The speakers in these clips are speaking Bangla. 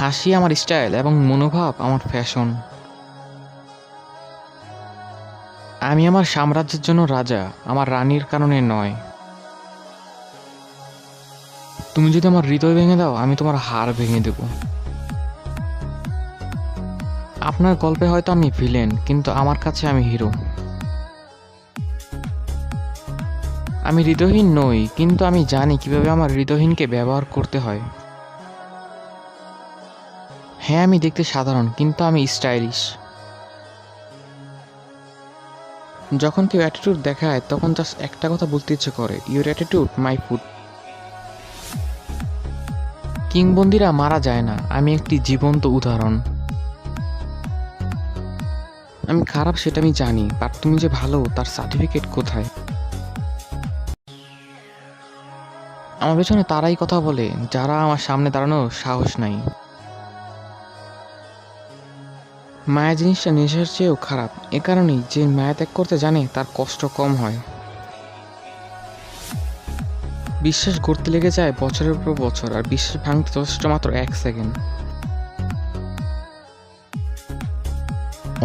হাসি আমার স্টাইল এবং মনোভাব আমার ফ্যাশন। আমি আমার সাম্রাজ্যের জন্য রাজা, আমার রানীর কারণে নয়। তুমি যদি আমার হৃদয় ভেঙে দাও, আমি তোমার হাড় ভেঙে দেব। আপনার গল্পে হয়তো আমি ভিলেন, কিন্তু আমার কাছে আমি হিরো। আমি হৃদয়হীন নই, কিন্তু আমি জানি কিভাবে আমার হৃদয়হীনকে ব্যবহার করতে হয়। হ্যাঁ, আমি দেখতে সাধারণ, কিন্তু আমি স্টাইলিশ। যখন কেউ অ্যাটিটিউড দেখায়, তখন জাস্ট একটা কথা বলতে ইচ্ছে করে, ইউর অ্যাটিটিউড মাই ফুড। কিংবদন্তিরা মারা যায় না, আমি একটি জীবন্ত উদাহরণ। আমি খারাপ সেটা আমি জানি, বাট তুমি যে ভালো তার সার্টিফিকেট কোথায়? আমার পেছনে তারাই কথা বলে যারা আমার সামনে দাঁড়ানোর সাহস নাই। মায়া জিনিসটা নেশার চেয়েও খারাপ, এ কারণেই যে মায়া ত্যাগ করতে জানে তার কষ্ট কম হয়। বিশ্বাস গড়তে লেগে যায় বছরের পর বছর, আর বিশ্বাস ভাঙতে যথেষ্ট মাত্র 1 সেকেন্ড।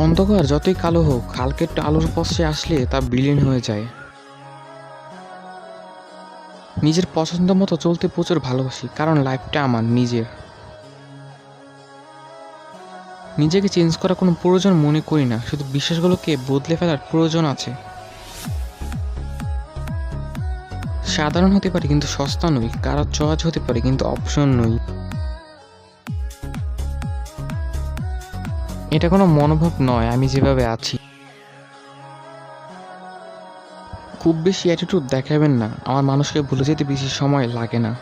অন্ধকার যতই কালো হোক, হালকা একটু আলোর পথে আসলে তা বিলীন হয়ে যায়। নিজের পছন্দ মতো চলতে প্রচুর ভালোবাসি, কারণ লাইফটা আমার নিজের। নিজেকে চেঞ্জ করার কোনো প্রয়োজন মনে করি না, শুধু বিশ্বাসগুলোকে বদলে ফেলার প্রয়োজন আছে। সাধারণ হতে পারে কিন্তু সস্তা নই, কারো চয়েস হতে পারে কিন্তু অপশন নই। এটা কোনো মনোভাব নয়, আমি যেভাবে আছি। খুব বেশি অ্যাটিটিউড দেখাবেন না, আমার মানুষকে ভুলে যেতে বেশি সময় লাগে না।